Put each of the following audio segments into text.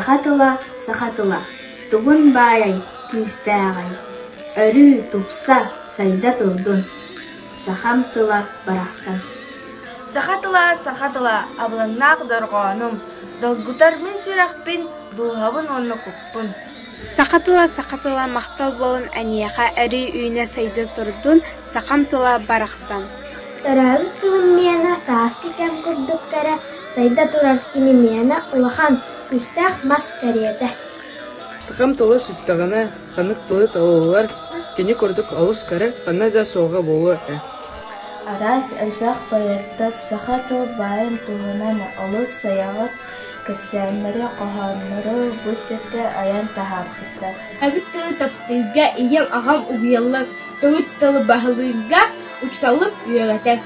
сахатыла, тугун баай күстәгай. Өрү тупса сайда турдун, сахамтыла барахсан. Сахатыла, аблаңнақ дорғаным, долгутар мен сүрәқпен дулғабын оны күппін. Сахатыла, мақтал болын әнияға әрі үйіне сайды тұрдun, сахамтыла барақсан. Тарабы тылым мені сааски кәм күрдіккәрі, сайда тұрар кені мені ұлахан күстәқ мас кәреті. Сахамтыла сүттағына, қанық тылы талылар, кені көрдік алыс кәрі, қана да соға болу Арас әлбәқ байытта сахатыл байын туғынан алыс саяғыз көпсәнлері қоғанлары бұл серге аян тахарқыттар. Әбіт тылы таптыға ием ағам ұғиялар, тұғыт тылы бағылыға ұчталып үйелетен.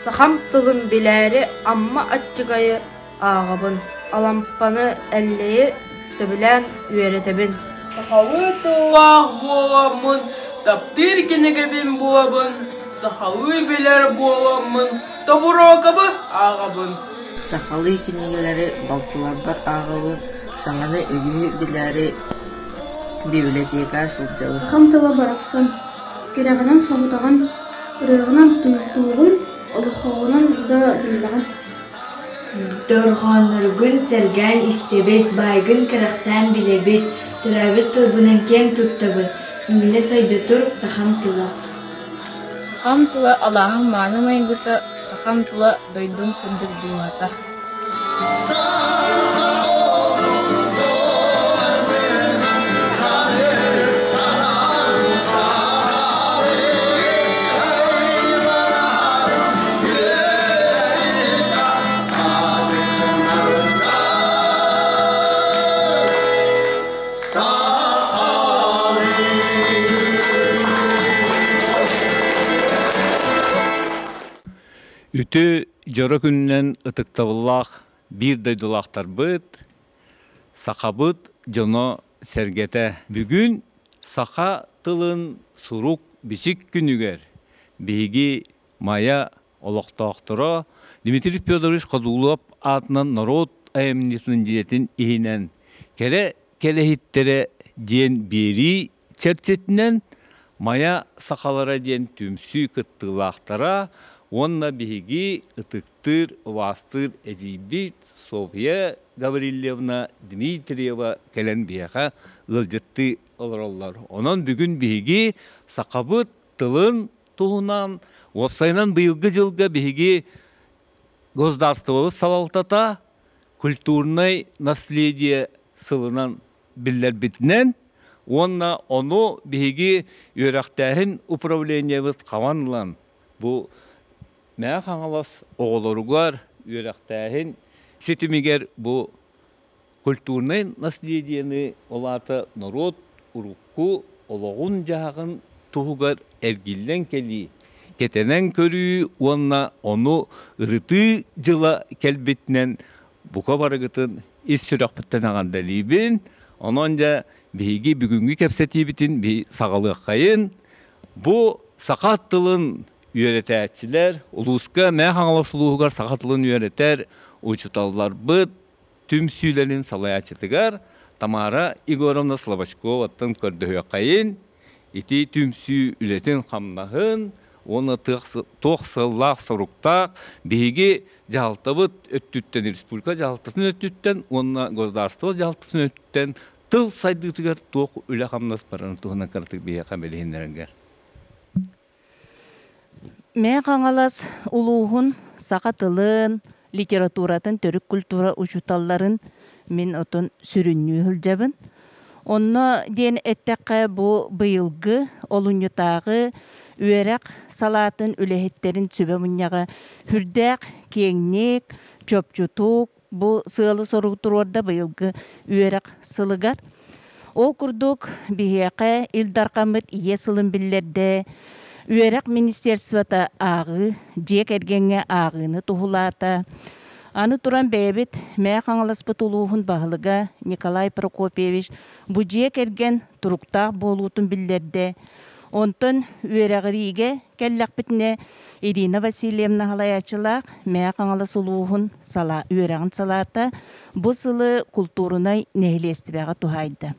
Сахам тылын біләрі амма аттығайы ағабын, алампаны әллейі сөбілән үйеретебін. Сахалы тылақ боламын, таптыр кенегебін боламын. Сахалы белер боламын, табуракабы ағабын. Сахалы кенегелері балтылардар ағабын, саңаны өгі білері библиотека сұлтауы. Сахамтыла барақсан, керағынан соғытаған, үрегінен тұйықтуғын, олыққауынан да білдіған. Дорғаныргын сәрген істебет, байгын кірақсан білебет, түрәбіт тұлбынан кен тұттабын, үмілі сайды тұр сахамтыла. Сахамтыла Аллахым манымай бұта, сахамтыла дойдым сүндік дуата. Үті жора күннен ытыктабыллақ бір дайдулақтар бұд, сақа бұд жоно сәргеті. Бүгін сақа тылын сұруқ бішік күнігер. Бейгі мая олықтақтыра Дмитрий Федорович Қадулов атынан народ әйімнесінің диетін ейінен. Келехеттері ден бері чәрчетінен мая сақалара ден түмсі күттілақтара онна биһиги ытыктыр, вастыр, эжибит, Софья Гаврилевна Дмитриева келен бияха ылжытты олороллар. Онон бүгүн биһиги сақабыт тылын туһунан, опсайнан быйылгы жылга биһиги государствобыз салалтата культурный наследие сылынан биллер битнен, онна ону биһиги үйрәктәһин управлениебыз каванлан. Бу Мәң қаңалас оғылырғар үйрәқтәхін сетімегер бұл культурный наследиені олаты народ ұрыққу олығын жағын тұғығар әргілден келі. Кетенен көрі онна оны ұрыты жыла кәлбетінен бұқа барығытын ес сүрәқпіттен аған дәлейбін. Онын да бейгі бүгінгі кәпсәті бітін бей сағалық қайын. Бұл сақат тылын үйретәтчілер, ұлысқа мәң аңылысылуғығар сақатылын үйретер, ұчыталылар бұд, түм сүйлерін салаячытығар, Тамара Игоровна Слобачковаттың көрді қайын, еті түм сүй үлетін қамнағын, оны тоқсыллақ сұрықтақ, бейге жағалтабыд өттіттен, республика жағалтасын өттіттен, оны государство жағалтасын өттіттен, тыл сайдығытығар тоқ үлі қамнас бараны туғына картық бейе қамелейіндеріңгер. Мен қаңалас улуғын, сақатылын, литературатын, түрік культура ұчуталларын мен отын сүрінні үлжабын. Онна ден әттәққа бұ бұйылғы, олынютағы, үйерек салатын үләхеттерін сүбе мұнyaға хүрдәк, кеңнек, чөпчутук, бұ сылы соруғтыр орда бұйылғы үйерек сылығар. Ол күрдік бейеқі илдарқамыт ие сылын білерді, Үйерек министерствота ағы, жек әргенге ағыны тұғылата. Аны тұран бәйбет мәй қаңылас бұтылуғын бағылыға Николай Прокопьевич бұ жек әрген тұрықтақ болуытын білдерді. Онтон үерәгіриге кәлләк бітіне Ирина Васильевна халаячылақ мәя қаңалы сұлуғын үерәғін салата бұ сылы культурынай нәхілестібәға тухайды.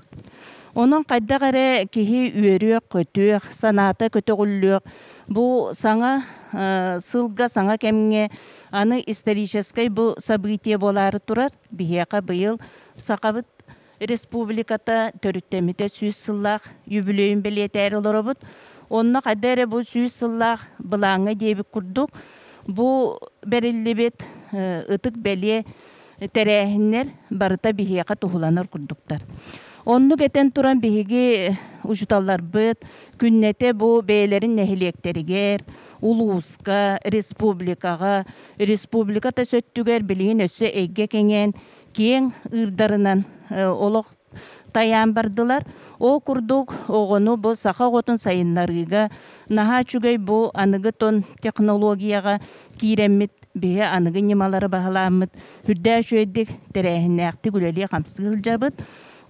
Onun qayda qare kihi üerüök kötüök, sanata kötügüllüök. Bu sana sılga sana kemge anı исторической bu событие болары турар. Бихеқа быйыл сақабыт республиката төрүттемите 100 сыллақ юбилейін белетер олоробут. Онна qayda bu 100 сыллақ былаңы дебі күрдік. Bu берілдебет ытык беле тәрәхіннер барыта бихеқа тухуланыр күрдіктар. Онну кетен туран биһиги ужуталлар быт, күннете бу бейлерин нехилектеригер, улууска, республиката сөттүгер билигин өссө эйге кеңен, кең ырдарынан олох таян бардылар. Ол курдук оғону бу саха готун сайыннарыга, наха чугай бу аныгытон технологияга киреммит бие аныгы немалары бағаламыт, хүрдә шөйдік тәрәхіннәқті күлелі қамсығыл жабыт.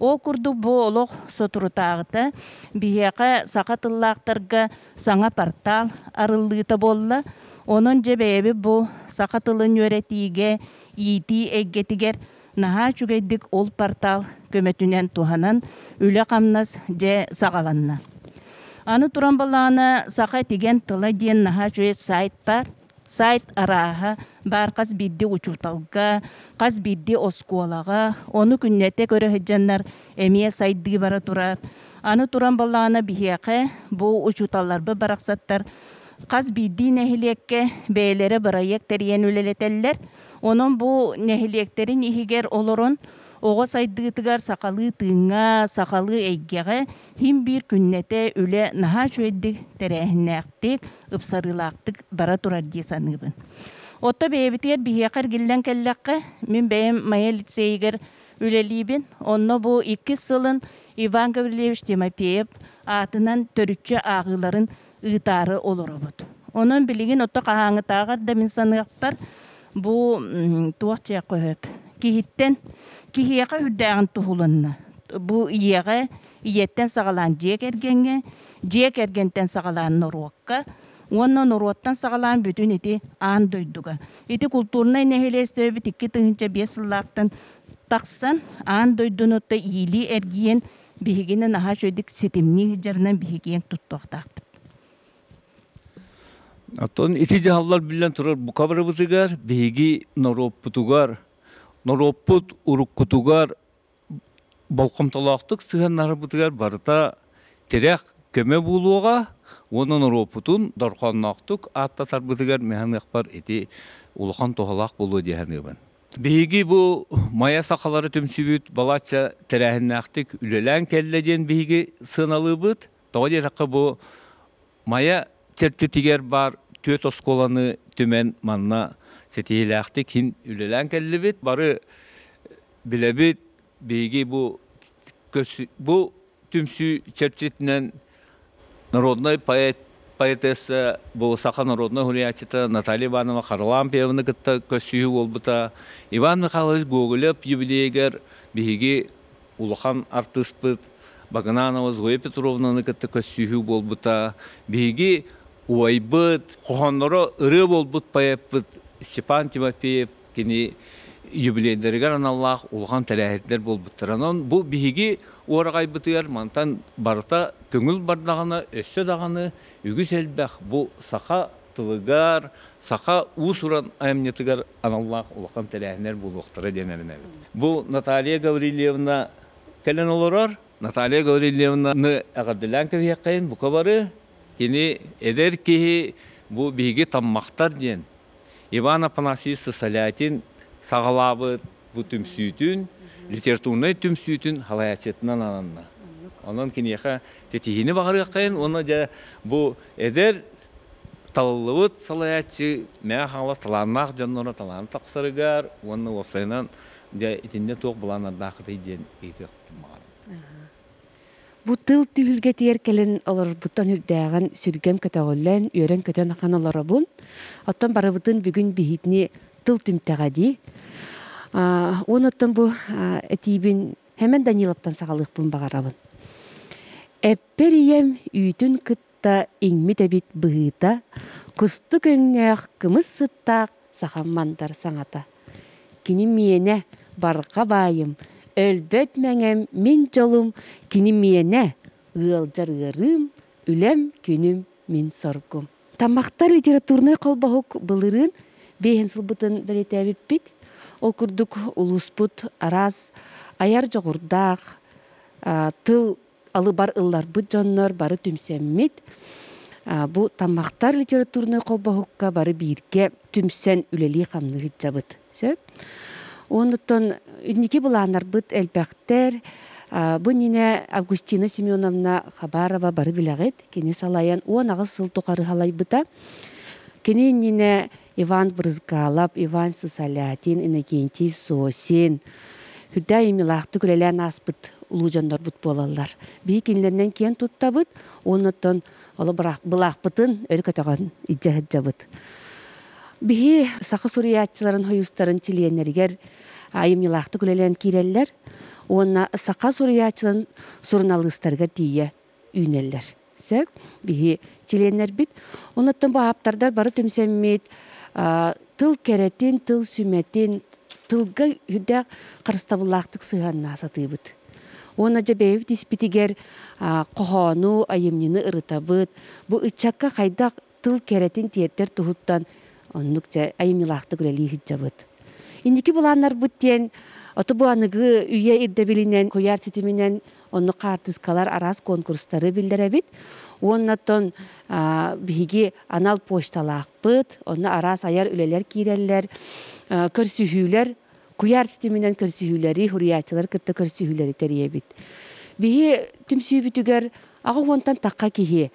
Ол күрдік бұл олық сотырутағыта бияқа сақатыллақтарға саңа портал арылдыта болла. Оның жебейбі бұл сақатылын өретіге ити әггетігер наға чүгейдік ол портал көметінен туғанан үлі қамнас же сағаланна. Аны туран балағына сақа теген тыла ден наға жөй сайт бар. Сайт араға бар қаз бидді учуталға, қаз бидді оскуалаға, оны күннете көрі хыджаннар әмие сайдығы бара турар. Аны туран балағына бихеқе бұл учуталларбы барақсаттар. Қаз бидді нәхилекке бәйлері барайек тәрген өлелетелер. Оның бұл нәхилектерін ихигер олырын оғы сайдығытығар сақалы тыңа, сақалы әйгеға хим бір күннете өлі наға шөйдік тәрәхіннәқтік, ұпсарылақтық бара тұрар дей санығын. Отта бәйбітер бейеқар келден кәлләққа мен бәйім мая лицейгер өлелейбін. Онны бұл 2 сылын Иван Гаврилевич Тимофеев атынан төрүтчі ағыларын ұйтары олыры бұд. Оның білеген отта қағаңы тағар да мен санығақтар бұл туақчая қойып. Кихиттен кихияқа хүрдәғін тұхулынна. Бұл иеға иеттен сағалан жек ергентен сағалан нұруаққа, онна нұруаттан сағалан бүтін еті аң дойдуға. Еті культурнай нәхелесті өбіт 2 тыңынча 5 сыллақтан тақсан аң дойдun отта иили әргиен бігігені наға шөйдік сетімні жарынан бігіген тұттуқтақты. Атын ити жағалар білен тұрар бұқабыры бұзығар, бігігі нұруаппытуғар, Нороппут уруккутугар балқамталақтық сығаннары бұтығар барыта терек көме болуға, оны нороппутун дарқаннақтық аттатар бұтығар мәханық бар еті улахан тоғалақ болу дейханығын. Бейгі бұл мая сақалары төмсібіт балатша тәрәхіннақтық үлелән кәлләден бейгі сыналы бұд. Тоғы дейсаққа бұл мая тертетігер бар төт осколаны төмен манна сетийләқті кин үлелән кәлі бет, бары білебет бейге бұл түмсі чәрчетінен народной поэтесса, бұл сақа народной хулиячета Наталья Иванова Қарлан певіні күтті көсүйі олбыта. Иван Михайлович Гоголев юбилейгер бейге улахан артист бұд, Багананова Зоя Петровнаны күтті көсүйі олбыта. Бейге уайбыд, қоғанлары ұры олбыт паяппыд, Степан Тимофеев кені юбилейдергер аналлах улған тәрәхеттер бол бұттыранын. Бұл бігігі орағай бұтығар мантан барыта көңіл бардағаны, өссі дағаны үгіз әлбәқ. Бұл сақа тылығар, сақа ұсыран айымнетігер аналлах улған тәрәхеттер бол ұқтыры денеріне. Бұл Наталья Гаврилевна кәлін олырар. Наталья Гаврилевнаны әғабділән көбейекқайын бұл қабары кені әдер кейі бұл бігігі таммақтар ден. Иван Афанасьевич Салятин сағалабы бұл түмсүйтін, литературный түмсүйтін халаячетінен ананна. Onun kiniyaka tetihini bağırıya kayın, onu da bu eder talılıvıt salayatçı, mea xala talanaq canlara talanı taqsarıgar, onu ofsaynan da itinde toq bulana daqıtı ideen eyti qıtılmağarım. Bu tıl tühülge tiyerkelin olur buttan hürdağın sürgem kötağıllen, öğren kötağın aqanalara bun. Attan barabıtın bugün bihitini tıl tümtəğadi. Onattan bu etibin hemen Danilop'tan sağalık bun bağarabın. Epperiyem üytün kıt барахта иңми дебит быыта, кусту көңнөөх кымыс сыттаак сахаммандар саңата. Кини миене барга байым, өлбөт мәңем мин жолум, кини миене ыалжар ырым, үлем күнүм мин соргум. Тамақтар литературный колбахук былырын бейін сылбытын білетәбіппит. Ол күрдік улуспут араз аяр жоғырдақ, тыл алы бар ыллар бұд жоннор бары түмсәммит. Бұ тамақтар литературный колбахукка бары бирге түмсән үлели қамны жабыт. Онытын үннеке бұланар бұд әлбәқтер. Бұ нене Августина Семеновна Хабарова бары білағет. Кені салайын оң ағыз сыл тоқары халай бұта. Кені нене Иван Брызгалап, Иван Сысалятин, Иннокентий Сосин. Хүдда емелақты күрелән аспыт ұлу жандар бұт болалар. Бей кенлерінен кен тұтта бұт, онытын олы бұлақ бұтын өлі көтіған иджахыд жабыт. Бей сақы сұриятчыларын хойыстарын чиленергер емелақты күрелән керелер. Онна сақа сұриятчыларын сұрналыстарға тие үйнелер. Сөп, бейі чиленер бит. Онаттан баптардар бары түмсәммет, тыл керетин, тыл сүметин, тылға үдәк қарыстабылақтық сығанна сатый бұд. Онна жабейіп диспитигер қоғану айымнені ұрытабыд. Бұ үтчакка қайдақ тыл керетин тиеттер тұхыттан оннық айымнелақты күрелі хиджабыд. Индики бұланар бұттен, оты bu anıgı üye irdebilinen, koyar sitiminen onu kartızkalar araz konkursları bildirebit. Onnaton bihigi anal poştalaq bıt, onu araz ayar üleler kireller, körsühüler, koyar sitiminen körsühüleri, huriyatçılar kıtta körsühüleri teriyebit. Bihi tümsüyü bütüger, ağı ondan takka kihi.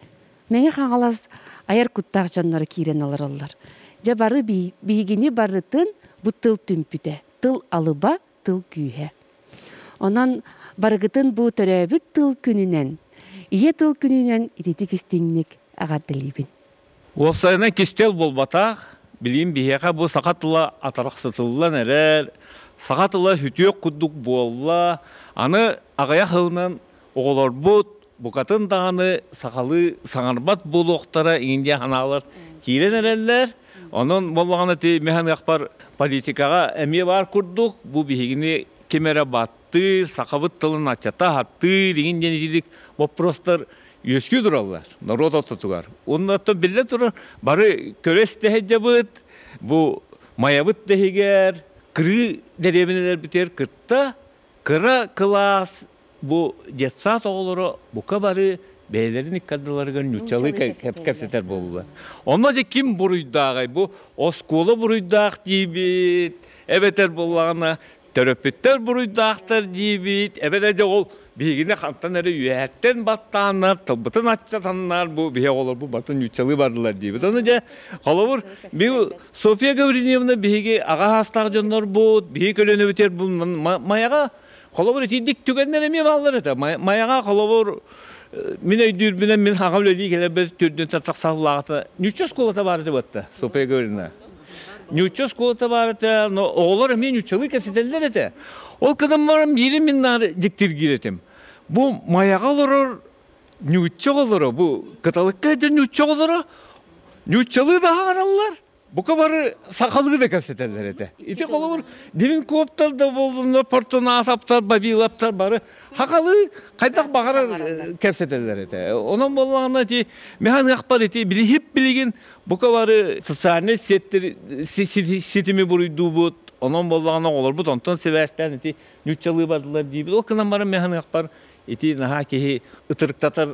Mene xangalas ayar kuttaq canları kiren alırlar. Jabarı bihigini barıtın bu tıl tümpüte, tıl alıba, tıl kүйhe. Ondan barıgıtın bu törəbit tıl gününen, iye tıl gününen itetik istinlik ağardılibin. Ofsayına kistel bolbataq, bileyim biheqa bu saqatıla ataraq sıtılılan erer, saqatıla hütüyök kudduk bolla, anı ağaya hılının oğular bud, bukatın dağını saqalı sağarbat boluqtara indiya hanalar kiren ererler. Onun bollağını te mehan yakpar politikaga emi var kurduk. Bu bihigini kemere battı, sakabıt tılın açata hattı, degin denizlik voproslar yöskü durallar. Narod tutugar. Ondan bille durur. Bari köres tehecabıt, bu mayabıt dehiger, kırı derebineler biter kırtta, kıra kılas, bu cetsat oğulları bu kabarı beylerin ikkadılarıga nüçalı kapseter boldular. Onda da kim buruydağay bu? Oskolu buruydağ diyibit. Ebeter bollağına töröpütter buruydağlar diyibit. Ebeterce ol bilgine kantanları üyetten battanlar, tıbbıtın açatanlar bu bihe olur bu batın nüçalı bardılar diyibit. Onu da kalavur bir Sofya Gavrilyevna bilgi ağa hastaq jonlar bu, bilgi kölönü biter bu mayağa kalavur etidik tükenler emi bağlar ete. Mayağa kalavur min öydür bilen min haqam öyle keler biz türdün tataq sağlaqta. Nüçöz kolata bardı batta Sofya Gavrilyevna. Nüçöz kolata bardı. Oğullar emin nüçalı kesiteller ete. O kadın varım 20 minnar jiktir giretim. Bu mayağa olur, nüçö olur. Bu katalıkka eder nüçö olur. Nüçalı da harallar. Bu kadar sakalı da kesiteller ete. İti olur. Demin koptar da bulduğunda portona asaptar, babilaptar bari. Hakalı kaydak bakar kesiteller ete. Onun bollağına di mehan akbar eti biri hep bilgin bu kadar sosyal sitimi buruydu bu. Onun bollağına olur. Bu tonton seversten eti nüçalı bardılar diye. O kadar bari mehan akbar eti naha ki ıtırıktatar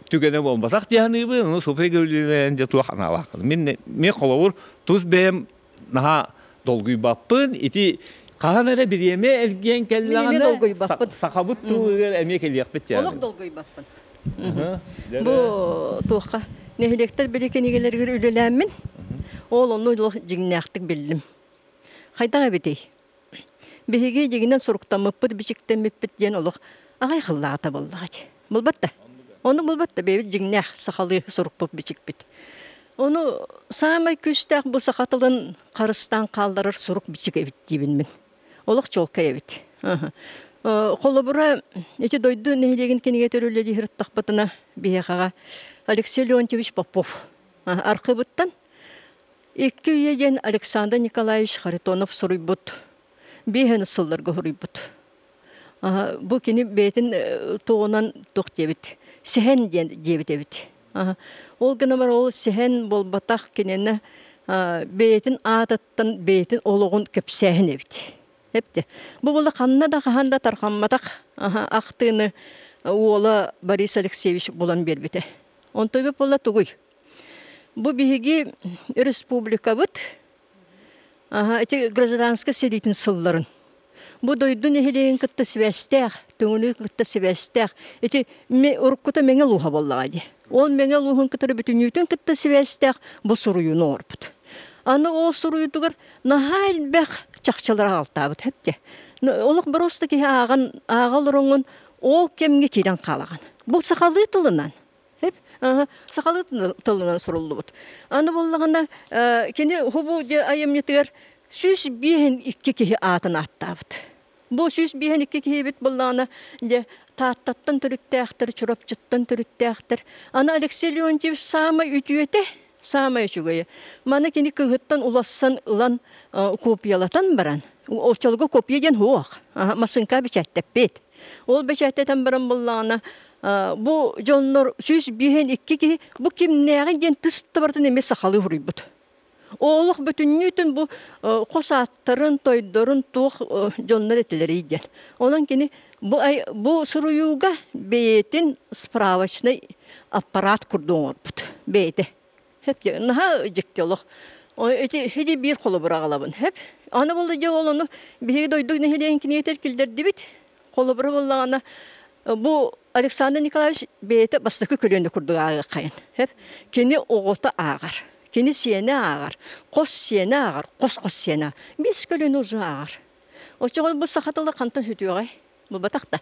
tükene olmasak diyanı bu. Onu Sofya Gavrilyevna'nca tuğana bakın. Men kolawur tuz beyim naha dolguy bappın eti kahanara bir yeme elgen kellağına sakabut tuğer emye keliyek bit yani. Oluk dolguy bappın. Bu tuğka nehilekler bilekenigeler ülülenmin. Oğlunu jignaqtık bildim. Qaydağa bitey. Bihige jiginden soruktamıppıd biçiktemipit yen oluk. Ağay xıllağıta bollağı. Bulbatta. Onu bulbatta bebi jignaq saxalı sorukpup biçikpit. Onu sağma küstaq bu saxatılın qarıstan kaldırır soruk biçik evit dibinmin. Oluk çolka evit. Kolobura eti doydu nehilegin kenige törülleri hırttaq batına бияқаға Алексей Леонтьевич Попов. Арқыбыттан 2 үйеден Александр Николаевич Харитонов сұруйбыт. Бейхені сылларға сұруйбыт. Бұл кені бейтін тоғынан тоқ дебіт. Сехен дебіт дебіт. Ол гына бар ол сехен болбатақ кенені бейтін атыттан бейтін олығын көпсәхін дебіт. Hepti. Bu bola kanna da kahanda tarqammatak aqtığını oğla Boris Alexeyevich bulan berbite. Ontoy be bola tuguy. Bu bihigi respublika bit. Eti grazdanska seditin sılların. Bu doydun ehleyin kıtta sivestaq, tüngünü kıtta sivestaq. Eti me urkuta menge luha bolladi. Ol menge luhun kıtırı bütün yütün kıtta sivestaq bu soruyunu orput. Ana o soruyudugar nahal bek çakçalara altabıt hepti. Oluk brosta ki ağalırının ol kemge kiden kalağın. Bu sakalı tılından. Hep sakalı tılından soruldu bud. Ana bollağında kene hubu de ayım yetiger süs bihen iki kihi atın attabıt. Bu süs bihen iki kihi bit bollağına de tattattan türüttəxtir, çurapçıttan türüttəxtir. Ana Alexey Leontievich sama ütüyete sama üçügəyə. Mana kini kıhıttan ulassan ılan kopyalatan baran. Olçalığı kopyadan hoğaq. Masınka biçəttəp bet. Ol biçəttəten baran bollağına bu jonlar süs bihen iki kihi bu kim nəğin den tıstı bardan emes sakalı huruybud. Oğluq bütünlüğün bu qosaatların, toydorun tuğ jonlar etileri idyen. Onun kini bu suruyuga beyetin spravachny apparat kurduğun orput. Beyte. Hep naha jiktioluq. Hedi bir kolu bırağalabın. Hep ana bolda je olunu bihi doyduk nehleyen kini yeter kilderdi bit. Kolu bırağalana bu Alexander Nikolaevich beyte bastakı kölünde kurduğu ağı kayın. Hep kini oğota ağar. Kini siyene ağar. Kos siyene ağar. Kos siyene ağar. Biz kölünü uzu ağar. O çoğul bu sakatalı kantan hütüyor. Bu batakta.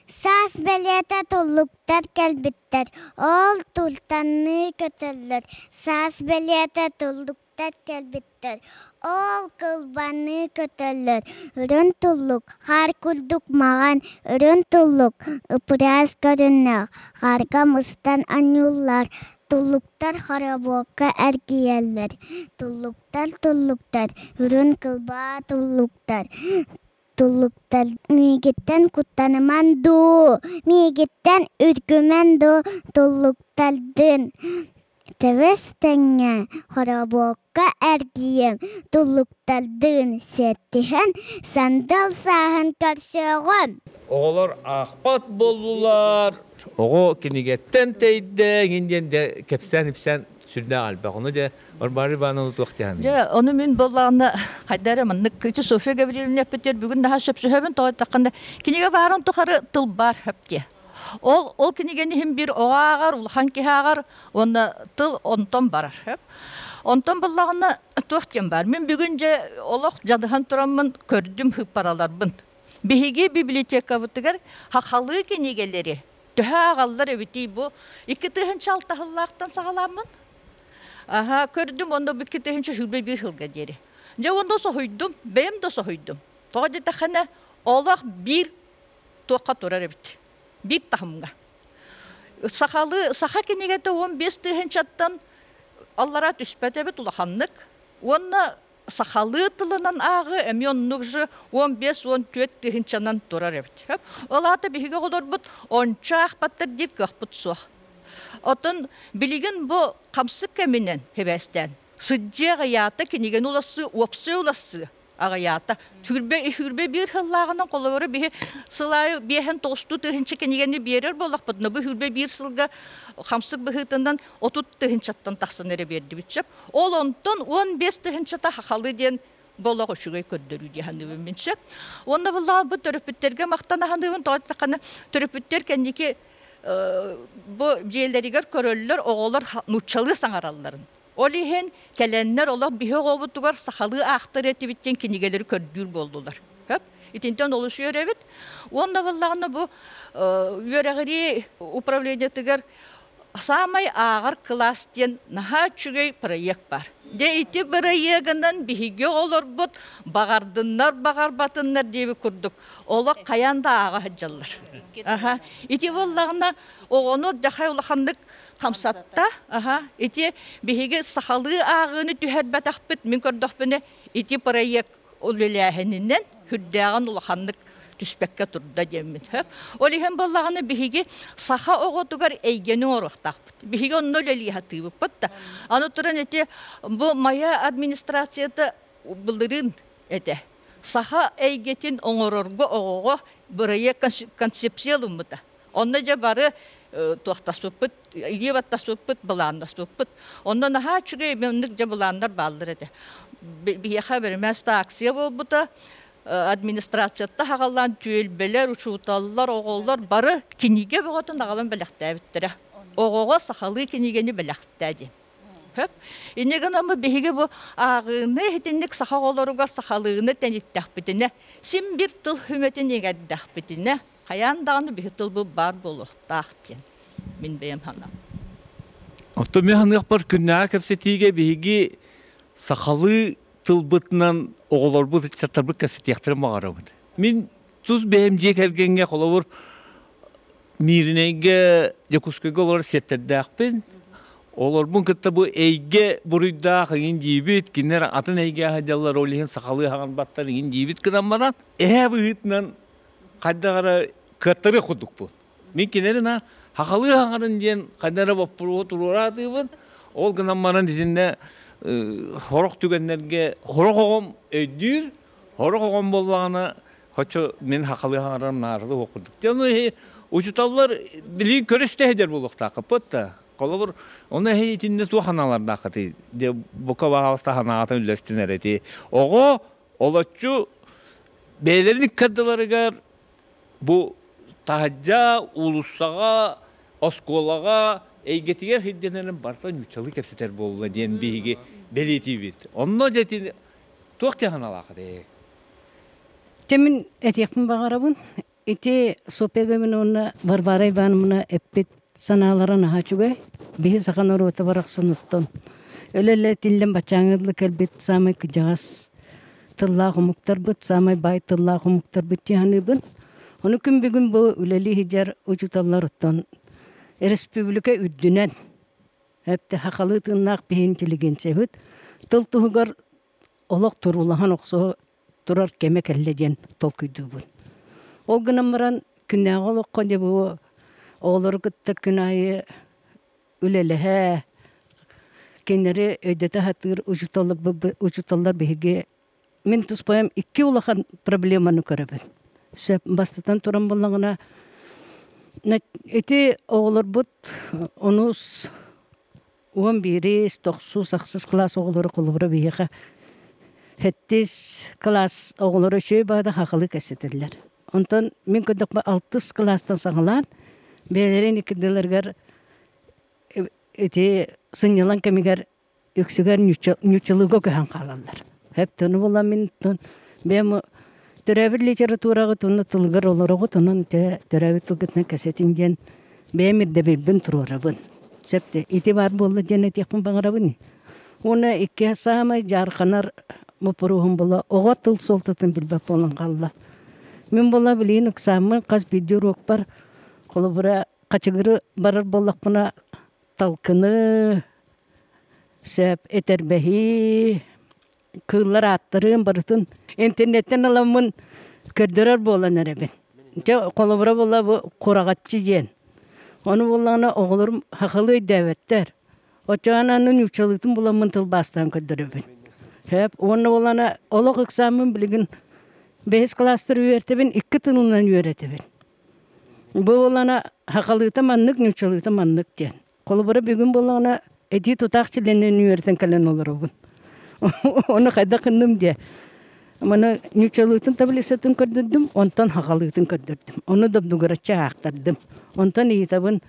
Sas beliyete tulluktar kelbitler. Ol tultanını kötüller. Sas beliyete tulluktar kelbitler. Ol kılbanı kötüller. Ürün tulluk. Har kulduk mağan. Ürün tulluk. Ipraz görünler. Hargamızdan anyullar. Tulluktar harabokka ergiyeller. Tulluktar. Ürün kılba tulluktar. Tulluktar migitten kuttanıman du. Migitten ürgümen du. Tulluktardın. Tevestenge harabokka ergiyem. Tulluktardın settihen sandal sahan karşığım. Oğlar ahbat boldular. Oğu kinigetten teyde, inden de kepsen ipsen sürde albağını de barbari bana utuq yani. Ya onu min bollağına haydarım. Nıkkıcı Sofya Gavril'in biter bugün daha şöpsühebin toğut takında. Kinige barın tuğarı tıl bar hepti. Ol kinigeni hem bir oğağar, ulhan ki ağar, onda tıl ondan barar hep. Ondan bollağına tuğut bar. Min bugünce olaq jadıhan turamın kördüm hıp paralar bın. Bihigi biblioteka vutugar haqalı kinigeleri. Tühe ağallar eviti bu. 2 tığınç altı hıllaqtan sağlamın. Kördüm onda bu 2 tığınç hülbe bir hılga deri. Ya onda sohuydum, benim de sohuydum. Fakat etakana olaq bir tuqa turar eviti. Bir tahımga. Saha kinigete 15 tığınç attan Allara tüspet evit ulaqanlık. Ona sahalı tılının ağı emyonluğu 15-14 tığınçanan durar evit. Olata bihige olur bud 10 battır dik gahbut soğ. Otun biligin bu kamsık keminen hebesten. Sıcca ağayata kinigen ulası, opsu ulası ağayata. Hürbe bir hıllağının kolları bihi sılayı bihen tostu tığınçı kinigeni birer bolaq budna. Bu hürbe bir sılga kamsık bihitinden 30 tığınçattan taqsanere berdi bitçep. Ol ondan 15 tığınçata haqalı den bolaq uçugay köddürü dihandıvın minçep. Onda vallahi bu törüpütterge maqtanahandığın toğataqana törüpütter kendiki bu jeyeleriger köröller oğullar nuçalı sanaralların. Olihen kelenler olaq bihe qovutugar sahalı aqtar eti bitten kinigeleri kördür boldular. Hep itinten oluşuyor evet. Onda vallahi bu yöregiri upravleniyeteger samay ağır klasten naha çügey proyekt var. De iti proyektinden bihige olur bud bağardınlar bağarbatınlar diye kurduk. Ola kayanda ağa hacallar. Iti vallahi оғону дахай улаханнык хамсатта, ити биһиги сахалы ағыны түһәрбәтәхпит мин көрдөхпүне ити проект олеләһенинен хүрдәгән улаханнык түспәккә турда демин. Олиһен боллаганы биһиги саха оготугар әйгәне орохтакпыт. Биһиги онно лелиһатыбыппыт. Аны туран ити бу мая администрацияда булдырын эте. Саха әйгетин оңорорго огого бирәе концепциялымыта. Онна жа бары туақтаспыппыт, иеваттаспыппыт, баландаспыппыт. Онна наха чүгей менник жа баландар балдыр эте. Биһиха бермәс акция болбута. Администрацияда хағалан түйелбелер, учуталлар, оғоллар бары киниге бұғатын ағалан бәліқтә біттірі. Оғоға сақалы кинигені бәліқтә де. Инеген амы бейге бұ ағыны хетінлік сақағоларуғар сақалығыны тәнеттәқ бітіне, сен бір тыл хүметін егәддәқ бітіне, қаяндағыны бейгі тыл бұ бар болуқтақ ден. Мен бейім хана. Отто мен ханық бар күнна кәпсетіге бейге сақалы тылбытынан оғылар бұд чаттарбы кәсетияқтыры мағарабын. Мен тұз бәйім жек әргенге қолауыр мирінеге жекускөге олар сеттерді ақпен. Олар бұн күтті бұл әйге бұрыйда қиын дейбіт, кенер атын әйге қадалар олығын сақалы қаған баттар қиын дейбіт кідан баран. Бұғытынан қайдағара көттірі құдық бұл. Мен кенерін қақалы қағарын ден қайдара бап бұруғы тұрғырады бұл. Ол кідан баран дезінде хорох түгеннерге хорох оғым өйдір, хорох оғым болғаны хочо мен хақалы хағарам нарды оқырдық. Жаны учуталар білейін көресте хедер болуқта қапытта. Қолы бір, оны хейтінде су ханаларда қаты. Бұқа бағалыста ханағатын үлестінер әті. Оғы, олатчу бәйлерін кәдділарығар бұл тағаджа, улуссаға, осколаға, әйгетігер хидденерін бартан үчалы кәпсетер болуына ден бейге белеті бет. Онно жәтін тоқты ханалақыды. Темін әтекпін бағарабын. Ити сопегімін оны барбарай банымына әппет саналарын ағачугай. Бейі сақан оруыты барақсын ұттын. Өлелі тиллен бачаңырлы кәлбет самай күжағас тыллағы мұқтар бұт, самай бай тыллағы мұқтар бұт жаны бұн. Оны күн бүгін бұл өлелі хиджар ұчуталар ұттын. Республика үддінен әпті хақалы тыңнақ бейінчіліген сәбіт, тыл тұғығар олық тұрулахан оқсы тұрар кәмек әлледен тол күйді бұн. Ол күнім баран күннәғі олық қонде бұл олар күтті күнайы үлеліғі кенері өйдеті хатығыр ұжыталар бейге. Мен тұспайым 2 олақан проблеманы көрібін. Сөп бастатан тұран болағына эти оғылар бұд, онус 11-9 сақсыз класс оғылары қолыбыра бейіға 7 класс оғылары шөй бағда хақылы кәсетерлер. Онтан мен көндік 6 класстан саңылан, бәлерін екінділергер эти сынелан кәмегер өксігер нүчілігі көйін қалалар. Әптіні бола мен бәмі Төрәбір литератураға тұны тылғыр оларығы тұнын төрәбір тылғытына кәсетінген бәмірді білбін тұрарабын. Сәпті, еті бар болы ден әтекпін бағарабын. Оны 2 самай жарқанар мұпыруғын бола, оға тыл солтатын білбәп болын қалла. Мен бола білейін ұқсамын қаз бейдер оқ бар, қолы бұра қачығыры барар болақ бұна талқыны, сәп, әтербәхи, кыллар аттырын барытын интернеттен аламын көрдірер болан әребен. Қолыбыра бола қорағатчы жен. Оны болағына оғылырым хақылы өйдәветтер. Отчағананын үчалытын боламын тыл бастан көрдіребен. Оны болағына олық ұқсамын білігін 5 кластыр үйертебен 2 тынынан үйретебен. Бұл болағына хақылыты маннық, үчалыты маннық жен. Қолыбыра бүгін болағына әді тұтақчыленен үйертен кәлен олар оғын. Оны қайда қындым де. Мана нүчалытын таблисатын көрдірдім, онтан хақалытын көрдірдім. Оны дабдуғыратча ақтардым. Онтан иетабын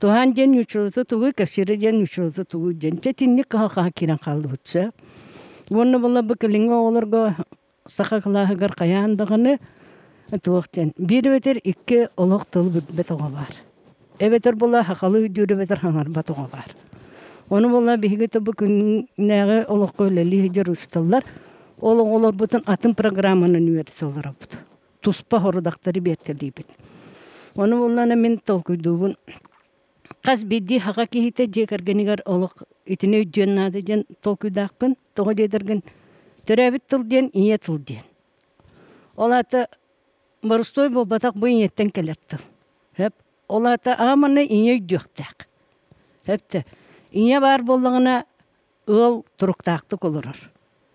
туған жен нүчалыты туғы, кәпсері жен нүчалыты туғы жен. Чәтіннік қақаға керен қалды бұтса. Оны бұла бүкіліңі оларға сақа қылағығар қаяндығыны туық жен. Bir бетер 2 олық тыл бет оға бар. Әбетер бұла хақалы үдері бетер хаңар бат оға бар. Оны бола бейгі табы күннәғі олық көйлелі хеджер ұшыталар. Олар бұтын атын программанын үйертілер бұд. Туспа хорудақтары бертелей бет. Оны болана мен тол көйдуғын Қаз бедді хаға кейті жекергенігер олық итіне үдден нады ден толкүйдақпын, тоғы дедірген төрәбіт тыл ден, ие тыл ден. Олаты барыстой бол батақ бұйын еттен келерді. Олаты аманы ие үддіқтақ. Хепті, ие бар болығына ыл тұрықтақты қолырыр.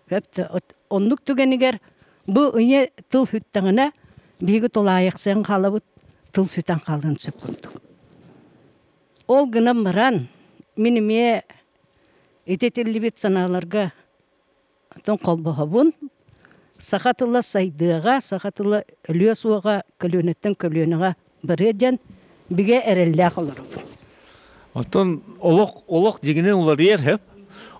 Хепті, онлық түгенігер бұ ие тыл хүттіңіне бейгі толайықсен қалабыт тыл сүтен қалдың сөп болдық. Ол гынам баран, миниме ететелі бет саналарға тон қолбағабын, сақатылы сайдыға, сақатылы өлі суыға, көлөнеттен көлөніға бір еден біге әрелі қалырып. Оттон олық дегенен олар ер, хеп?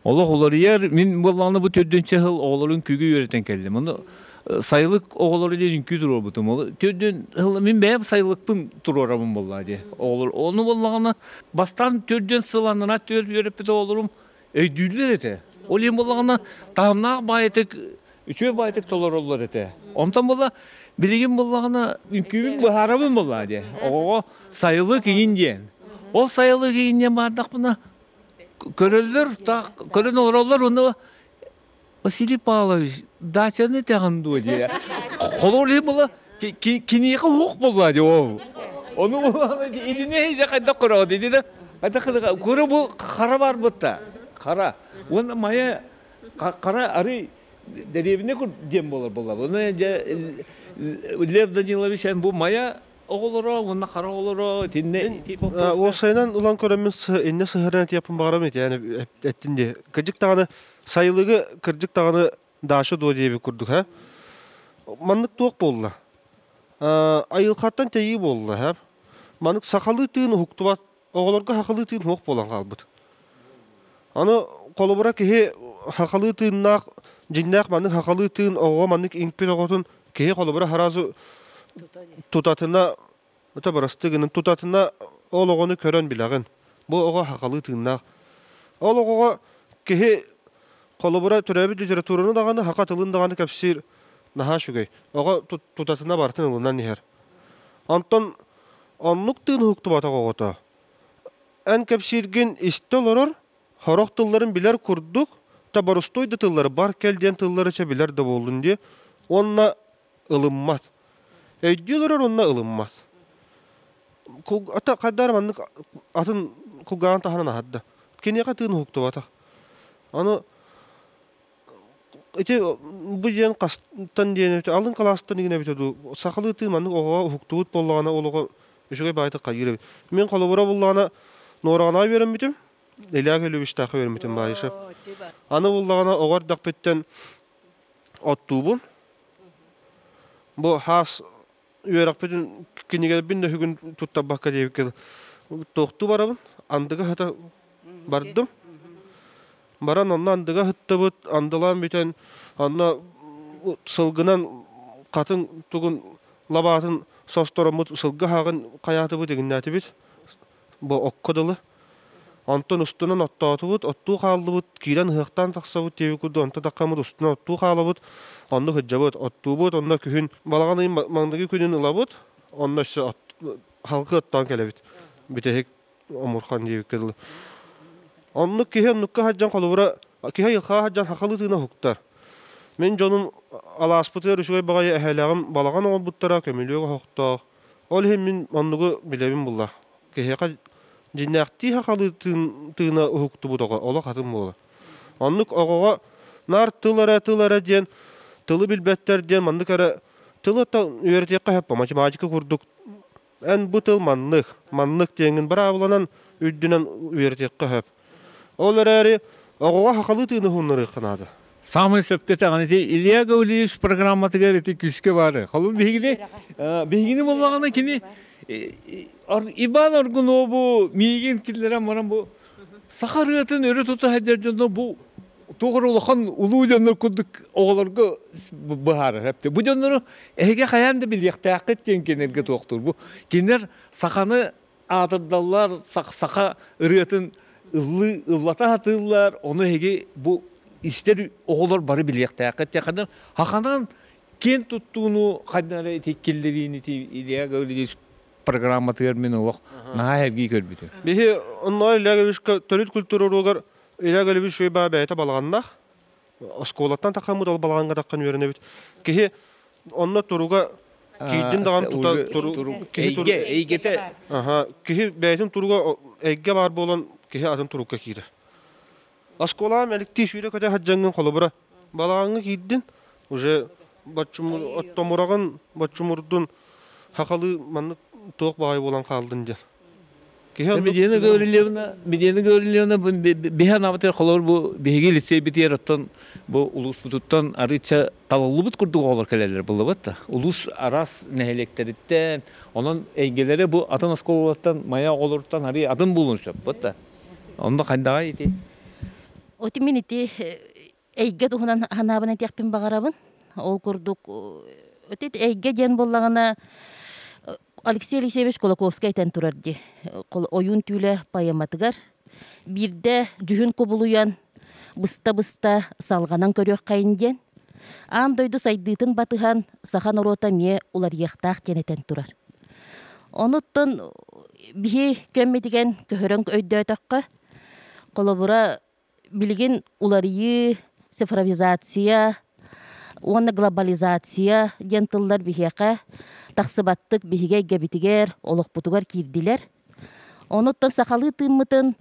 Олық ер, мен болғаны бұл төдденші хыл оғыларын күйге өретен келдім. Оны сайылық оғылары дейін күй тұру бұтым. Төдден хыл, мен бәйіп сайылықпын тұру арабын болады. Оны болғаны бастан төдден сыланына төр өріп біті оғыларым өйдүйлер еті. Ол ең болғаны тағымнақ байытық, үші байытық толар олар еті. Онтан болға, білеген болғаны үмкүйін бұхарабын болады. Оға сайылық кейін ден. Ол сайылық кейіннен бардақ бұна көрелер, көрен олар, оны Василий Павлович, дачаны тәғынды өде. Қолыр ең бұла, кенеқі оқ болады ол. Оны болғаны едіне еді қайда құрауды деді. Көрі бұл қара бар бұтта. Қара. Оны мая қара ары дәребіне көр дем болар бұла. Оны Лев Данилович бұл мая оғылыра, онна қара оғылыра, тенне... Осайынан ұлан көремен енне сығырына тияпын бағарам еді, әні әттінде. Кіржік тағаны, сайылығы кіржік тағаны дашы дуа дейбі күрдік, ә? Маннық тоқ болла. Айылқаттан тәйі болла, ә? Маннық сақалы түйін ұқты бат, оғыларға хақалы түйін оқ болан қалбыд. Аны қолыбыра кеге хақалы түйіннақ, жиннақ маннық хақалы түйін оға маннық инкпен оғытын кеге қолыбыра харазы тутатына, өте барастығының тутатына ол оғыны көрін білағын. Бұл оға хақалы түйіннақ. Ол оға кеге қолыбыра түрәбі литератураны дағаны, хақа тылын дағаны кәпсір наға шүгей. Оға тутатына бартын ұлынан нехер. Антон, онлық түйін хүкті батақ оғыта. Ән кәпсірген істі оларар, Хорох тылларын билер курдук, та барустойды тыллары бар келден тыллары ча билер да болдун де, онна ылыммат. Өйдүлөрөр онна ылыммат. Ата кайдар маннык атын кулган тахана хадда. Кенега тыын хукту бата. Аны эте бу ден кастан ден алын каластан дегене битеду. Сакалы тыын маннык ого хуктубут боллагана олого үшөгө байты кайыр. Мен колобура боллагана норана берем битим. Эләгә любиштахы вермитен байышы. Аны буллагана огар дакпеттен оттубун. Бу хас үйрәкпетен кинегә бинде хүгүн тутта бакка дип кел. Токту барабын. Андыга хата бардым. Баран оннан андыга хыттыбыт, андылан битен анна сылгынан катын тугун лабатын состоромут сылга хагын каятыбы дегеннәти бит. Бу оккодылы. Антон устунан оттаатыбыт, оттуу хааллыбыт, кирен хыктан таксабыт тебикуду, онта таккамыт устунан оттуу хаалыбыт, онны хыджабыт, оттуубыт, онна күхүн балаганын маңдыгы күнүн ылабыт, онна халкы оттан келебит. Битехик омурхан тебиккедылы. Онны кихен нукка хаджан колубура, кихе йылха хаджан хакалы тыына хуктар. Мен жонун алааспытыр үшүгөй багай эхелягым балаган олбуттара көмүлүгө хоктоох. Ол хем мен оннугу билебин булла. Кихека Жиннәхти хақалы тыына ұхықты бұдығы, ола қатым болы. Онлық оғыға нар тылара ден, тылы білбәттер ден, мандық әрі тылы үйертекқа хәппа, математика күрдік. Ән бұ тыл мандық деңін бір авыланан үддінен үйертекқа хәп. Ол әрі оғыға хақалы тыына хуынлары қынады. Самый сөптет ағанеті Илья Гауливич программаты кәрі күшке бары. Қалу бейгіні болмағана кені İban orgunu bu miğin killere maran bu sakarıtın öyle tutu hederden bu doğru olan ulu canlar kurduk oğlarga bahar hepti. Bu canları ege kayan da bilyek takit diyen kenelge doktor bu. Kenler sakanı adırdalar saka ırıtın ıllata hatırlar onu ege bu ister oğlar bari bilyek takit diye kadar hakandan ken tuttuğunu kadar tekkillerini diye böyle программа термин олох на hergi көрбүтү. Бихи онной лягевиш төрүт культуралар лягевиш шөй ба бәйте балганнах. Осколаттан такамыт ал балганга таккан өренебит. Кихи онно туруга кийдин даган туру эйгете. Кихи бәйтин туруга эйге бар болон кихи атын турукка кире. Оскола меликти шүйре көтө хаджангын колобура. Балганга кийдин уже бачумур оттомураган бачумурдун хакалы манны тоқ бай болан калдын же. Медианы görülüyoruna bihan amatör kolor bu bihigi lisey bitiyer otan bu ulus bututan arıça talallыбыт kurduk olur kaleler bulabıt da. Ulus aras nehelekteritten onun engelleri bu atan oskolattan maya olurtan hari adın bulunsa bıt da. Onda kandağa iti. Otimin iti eyge tuhunan hanabına tekpin bağarabın. Ol kurduk. Ötet eyge jen bollağına Алексей Алексеевич Колоковский айтан турарди. Oyun tüyle payamatıgar. Bir de жүхін кобулуян быста салганан көрөк кайынден. Ан дойду сайдытын батыхан сахан орота ме улар яқтақ тенетен турар. Оныттын бихи көммедеген көхөрөн өйді өтаққа колобура билген уларыйы цифровизация, оны глобализация ден тылдар бихеқа тақсыбаттык бихиге гебитигер, олықпутугар кирдилер. Оныттан сақалы тыммытын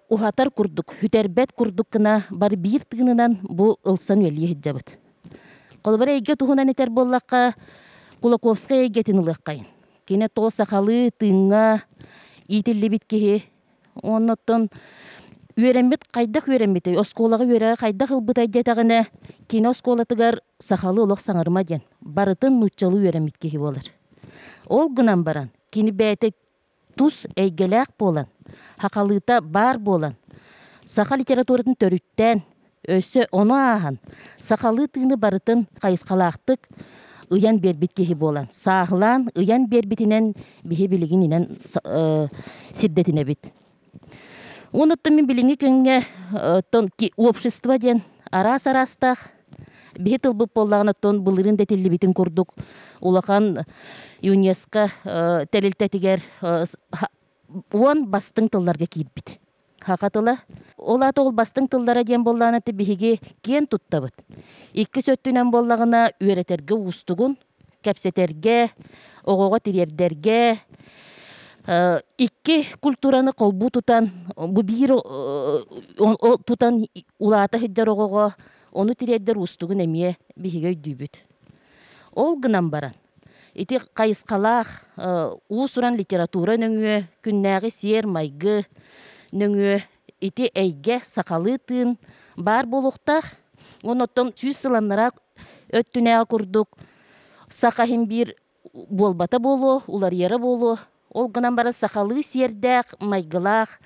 ухатар курдук, хүтербет курдук кына бар бир тыгынынан бу ылсан өлие хиджабыт. Колбара эйге тухунан этер боллаққа Кулаковская эйгетин ылыққайын. Кене тол сақалы тыңға итилли биткеhi. Оныттан үйренбет қайдақ үйренбет. Осколаға үйрәға қайдақ ылбыт айдетағына кене осколатыгар сақалы олық саңарыма ден. Барытын нұтчалы үйренбеткеhi болар. Ол гынан баран. Кені бәйті тус әйгеләк болан. Хақалыта бар болан. Сақа литературатын төріттен, өсі оны ағын. Сақалы тыны барытын қайысқалақтық ұян бербеткеhi болан. Сағылан ұян бербетінен бейі білігін инен сирдетіне бет. Оныттын мен біліңі көнге общество ден арас-арастақ бейі тылбып болағына тон бұлырын дәтелі бетін көрдік. Улақан ЮНЕСКО тәлілтәтігер он бастың тылларға кейдбіт. Хақатыла, олаты ол бастың тыллара ден болағынаты бейге кен тұттабыт. Икі сөттінен болағына үйретерге ұстығын, кәпсетерге, оғоға тирердерге, икки культураны қолбу тұтан, бұ бір тұтан улаты хиджар оғоға, оны тирердер ұстығын әмие бейге өйдүйбіт. Ол гынан баран. Ити қайысқалақ, ұсыран литература нөңі, күннәғі сер майғы нөңі, ити әйге сақалы тын бар болуқтақ, оныттан түйіс сыланнарақ өттінәға күрдік, сақахын бір болбата болу, улар ері болу, ол гынан бара сақалы сердәқ, майғылақ,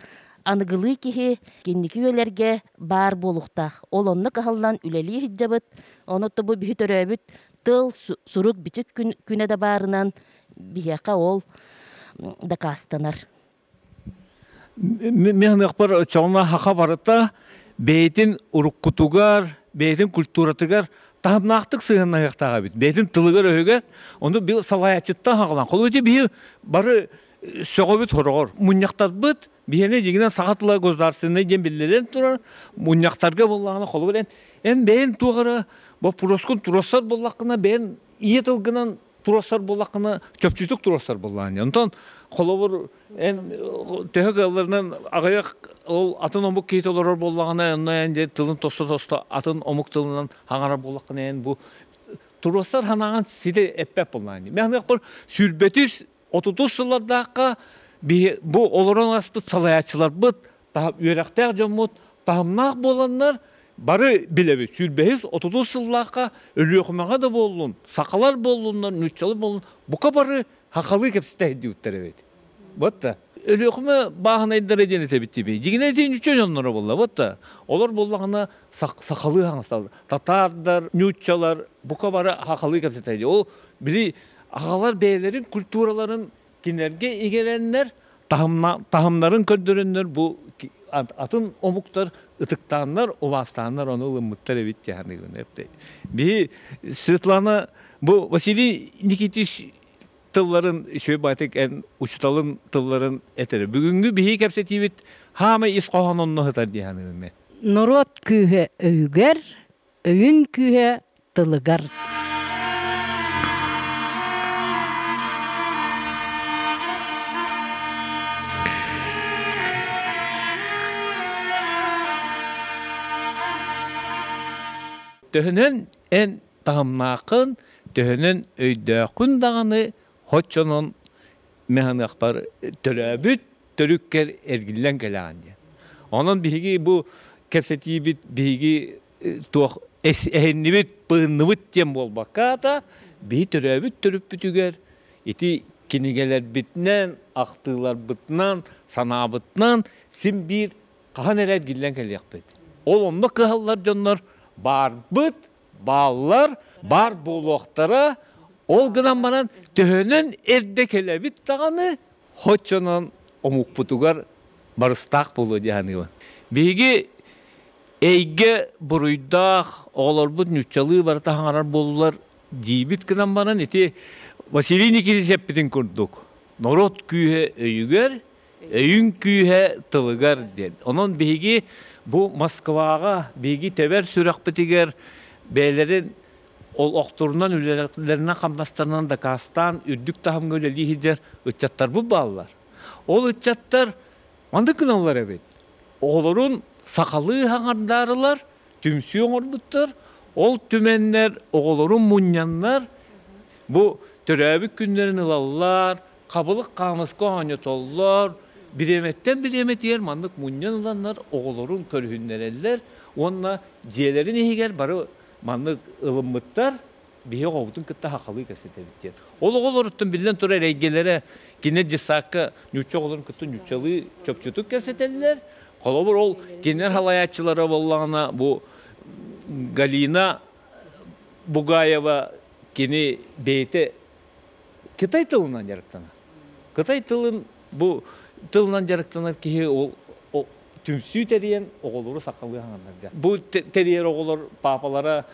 анығылы кеге, кеннекі өлерге бар болуқтақ. Ол онны қағалдан үлелі хиджабыт, онытты бұл бүйі төрөбіт, тыл сурук бичик күне да барынан бияқа ол да кастанар. Мен ақпар чоңна хақа барыта бейтін уруккутугар, бейтін культуратыгар тағымнақтық сығынна яқтаға бит. Бейтін тылығар өйгер, оны бір салаячыттан хақылан. Қол өте бейі бары соға бит хорғыр. Мұняқтар бұд, бейіне дегенен сағатыла көздарсыны ден білдерен тұрар, мұняқтарға болағына қолы білен. Ән бейін туғыры, бұл пұроскын тұросар болақына, бәйін ие тылғынан тұросар болақына, чөпчүтік тұросар болағын. Онтан қолы бұр, төхі қаларынан ағаяқ ол атын омық кейт олар болағына, әнде тылын тоста атын омық тылынан хаңара болақына, бұл тұросар ханаған сиде әппәп болағын. Мен бұл сүрбетіс 30 жылардаққа бұл оларан аспыт салаячылар бұд, үйрақтақ жомыд, тағымнақ боланлар, бары білеби, сүрбейіз 30 жыллаққа өлі оқымаға да болуын, сақалар болуынлар, нүтчалы болуын, бұқа бары хақалы кепсіті әйді өттері бейді. Бұтта, өлі оқыма бағын айдар әден әте бітті бей. Дегін әтейін үчен онлары болды. Бұтта, олар болағына сақалы қаңысталды. Татардар, нүтчалар, бұқа бары хақалы кепсіті әйді. Ол білі ағалар бәйлерін, культураларын кенерге егеренлер, тағымларын көндіренлер, бұл атын омуктар ытыктаннар, овастаннар, оны ылыммыттар эбит жаһаны күн эпте. Би Светлана, бу Василий Никитич tılların şöyle batık en uçtalın tılların eteri. Bugünkü bihi kepsetibit hama is qohanonno hıtar diyanı ben. Norot kühe öyger, öyün kühe tılıgar. Töhünün en tamnaqın, töhünün öydökün dağını hoççonun mehan akbar töröbüt törükker ergillen gelen diye. Onun bihigi bu kepsetibit bihigi tuğ ehennibit bığınnıbıt diyen bol bakka da bihi töröbüt törüp bütüger. İti kinigeler bitnen, aktılar bitnan, sanabıtnan sim bir kahan erer gillen gelen bit. Ol onda kıhallar canlar bar bıt, bağlar, bar buluqtara, ol gınan banan töhünün erdekele bit dağını hoççonun omuk butugar barыстaq bulu diyanı var. Bigi eyge buruydaq, oğlar bud nüçalı barıta hangarar bolular dibit gınan banan eti Vasili Nikisi seppitin kurduk. Norot kühe öyüger, öyün kühe tılıgar dedi. Onun bigi bu Moskvaga bigi teber sürak bitiger beylerin ol okturundan ülelerinden kamlaslarından da kastan ürdük tahım göleli hicer ıçattar bu bağlar. Ol ıçattar mandıkın onlar evet. Oğulların sakalı hangardarılar, tümsüyon orbutlar, ol tümenler, oğulların munyanlar, bu törəbik günlerini alallar, kabılık kamıskı hanyatollar, bir emet yer mandık munyan olanlar, oğulların körhünler onunla ciyelerin ehiger, barı mandık ılımıtlar, bihe kovdun kıtta hakalı kesetebitler. Oğulurutun bilden tura reygelere, gene cisakı, nüçe oğulun kıtta nüçalı çöpçütük keseteller. Kolobur ol, genel halayatçılara bollağına bu Galina Bugayeva gene beyte Kitay tılından yarıktana. Kitay tılın bu tılından yarıktana ki o tümsü teriyen oğulları sakalı hanımlar. Bu teriyer oğullar papalara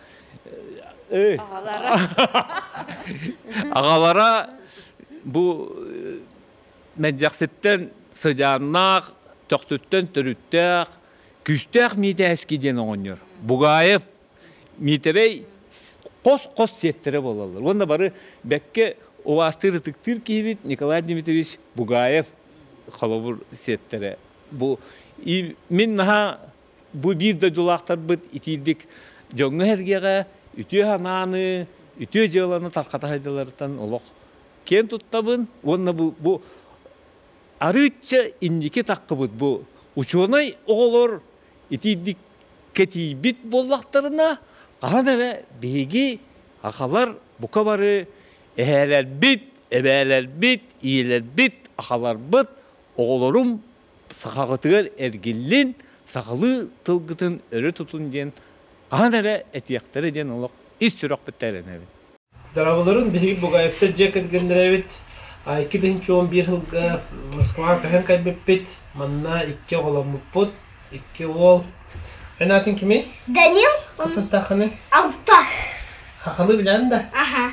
ağalara bu mecaksetten sıcağınak, töktütten törüttek, küstek miyte eskiden oynuyor. Bugayev mitrey kos settere bolalar. Onda barı bekke o astırı tıktır ki Nikolay Dimitrievich Bugayev kalabur settere. Bu min naha bu bir de dolaktar bit itidik. Jongu hergege ütü hananı, ütü jelanı tarkata haydalardan olok. Ken tuttabın onda bu arıçça indiki takkıbıt bu. Uçuğunay oğulur itidik ketibit bollaktarına kahana ve beygi akalar bu kabarı eheler bit, ebeler bit, iyiler bit, akalar bit, oğulurum sakağıtıgar ergillin, sakalı tılgıtın örü tutun diyen kahana ve etiyakları diyen oluk iş sürok bitlerine evet. Darabaların beygi Bugayev'te ceket gönderevet 2011 yılga Moskva kahan kaybetbit manna 2 oğlan put 2 oğul. Fenatın kimi? Daniel. Asas takını? Altar. Hakalı bilen de. Aha.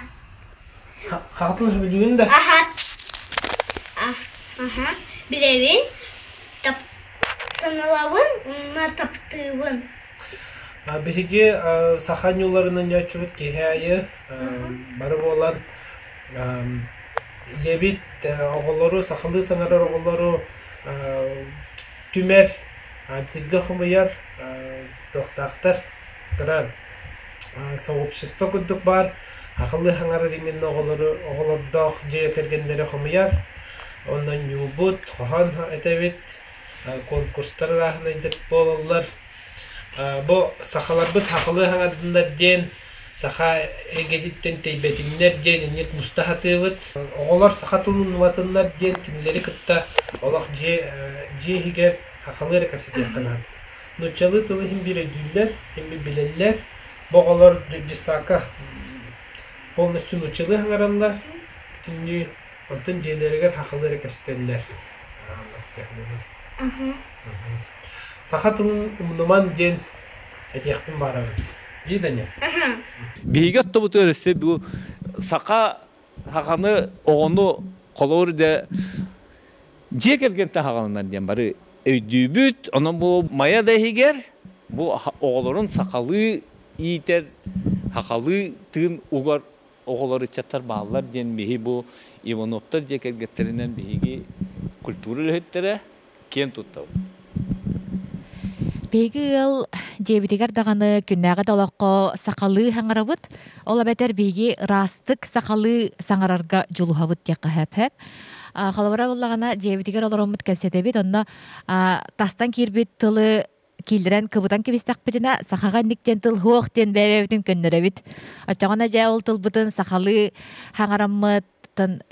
Haklı biliyorsun da. Aha. Aha. Bir evin sanılavın ona taptığın. Bihigi sahan yollarının yaşayıp gihayı barı olan yebit oğulları, sakılı sanarlar oğulları tümer tilge xumayar doktaktar kırar soğupşısta kudduk var akıllı hangarı rimin oğulları dağ ceye kergenleri xumayar ondan yubut kohan etebit konkurslar rahınaydık bolurlar bu sakalar bu takılı hangardılar den Saha egeditten teybetinler diyen inek mustahatıvıt. Oğullar sahatılının vatınlar diyen kinileri kıtta olaq je higer akalı rekapsat yakınan. Nuçalı tılı hem bir ödüller hem bir bilenler. Boğalar cisaka polnasçı nuçalı hangarallar. Şimdi antın jeleriger akalı rekapsatlar. Sahatılın numan diyen etiyakpın barağı. Gidene. Bigat da bu töresi bu saka хақаны оғыны қолыр де же келгенте хақанынан ден бары өйдүйбүт, оның бұл мая дәйгер, бұл оғылырын сақалы иетер, хақалы тын уғар оғылары чаттар бағалар ден бейі бұл Ивановтар же келгеттерінен бейгі культура өйттері кен тұттау. Беги ыл жебитигер даганы күннәгә толокко сакалы хаңарабыт. Ола бетер беги растык сакалы саңарарга жулухабыт якка хәп. Халавара буллагана жебитигер олоромут кепсетебит. Онна тастан кирбит тылы килдирен кыбытан кебистак битина сахага никтен тыл хуактен бәбәбитин көннөрөбит. Ачагана жа ол тылбытын сакалы хаңараммыт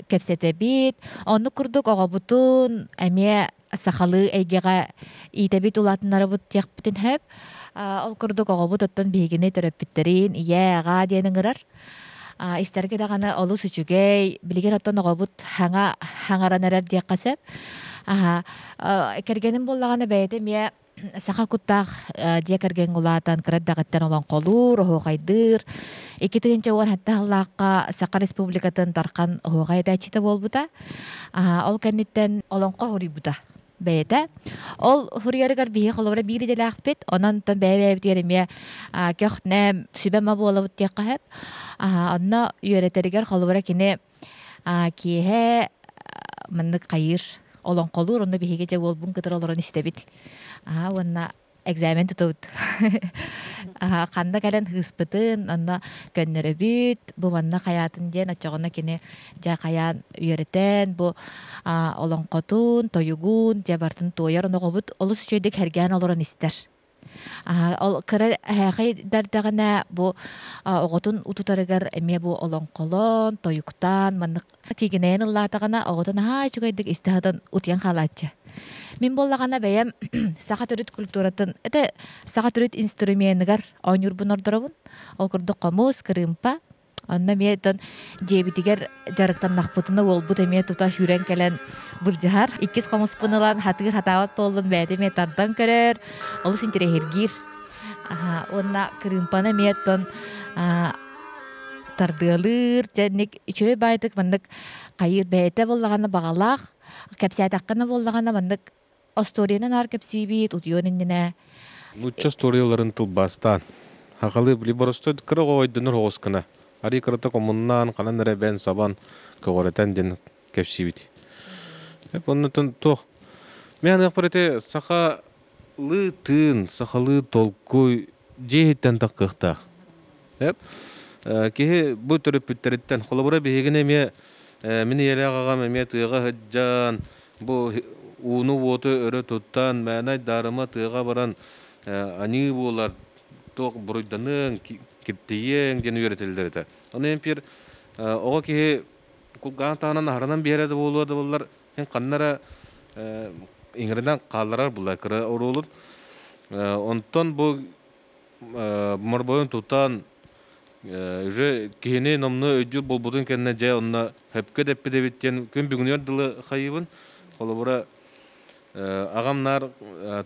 кепсетебит. Онны курдук огобутун әме сахалы әйгеға итебит улатынары бұт тияқпытын хөп. Ол күрдік оғабыт оттан бейгіне төрөппіттерін, ие аға дейінің ұрар. Истерге дағаны олу сүчүгей, білген оттан оғабыт хаңаран әрер дияққа сөп. Кергенім болағаны бәйді ме сақа күттақ дия керген ұлатан кірәддағыттан olan қолур, оғайдыр. Екетігінші оған хәтті ғылаққа Сақа Республикатын тарқан оғайда читі бол бұта. Ол кәнеттен оланға хұрый бұта. Бәйді. Ол хұрыярығар бейі қолуыра бири делі ақпет. Онан тон бәйбәйбі деріме көқтіне сүбәмі болы бұт дейққа хәп. Онна үйеретерігер қолуыра кені кейе мұнық қайыр. Олон қолуыр, онна бейге же ол бұн қыдыр олырын істебет. Онна экзамен тұтуыд. Қанда кәлін хыспытын, онна көннері бүт, бұл манна қаятын ден, отчоғына кені жа қаян үйеретен, бұл олон қотын, тойығын, жа бартын тойар, оноғы бұд, олыс үшөйдік әрген олырын істер. Ол кірі әғай дардағына бұл оғытын ұтутарығар әме бұл олон қолын, тойықтан, маннық кегінен ұллатағына оғытын жүгайдық істіғадан ұтиян қалатшы. Мен боллағана бәйім сақа түріт культуратын, әті сақа түріт инструментігар ойныр бұн ордырабын. Ол күрді қомыз, кірімпа. Онна мен жебітігер жарықтан нақпытыны ол бұд әме тұта хүрен кәлін бұл жағар. Иккіз қомыз бұнылан хатығыр хатауат болын бәді ме тардан көрер. Ол сентері хергир. Онна кірімпаны мен тардығылыр. Жәнік үшөй байдық мандық қайыр бәйті боллағаны бағалақ. Кәпсәтаққаны боллағаны мандық Осторияның ар кепсибит, утионинне. Лучше сторияларын тылбастан. Хақалы білібарысты кірі ойдыныр оғысқына. Ари кіріті комуннан, қалан әрәбән сабан көғыретен ден кепсибит. Оннытын тоқ. Мен ақпареті сақалы тын, сақалы толкой жейттен таққықтақ. Кеге бұл түріп бүттереттен. Қолабыра бейгіне мені елі ағағам әме тыға хыджан, бұл уну воты өрі тұттан, мәнай дарыма тыға баран ани болар тоқ бұрыйданын, кептейен дені өретелдер. Оны емпер оға кеге құлған тағынан аранан береді болуады болар. Қаннара еңірден қаларар бұлай кірі ұрылыр. Онтан бұл мұрбойын тұттан уже кене номны өйдүр болбудун кенне же онна хөпкө деппе дебиттен күн бүгүн өрдүлө хайыбын колобура агамнар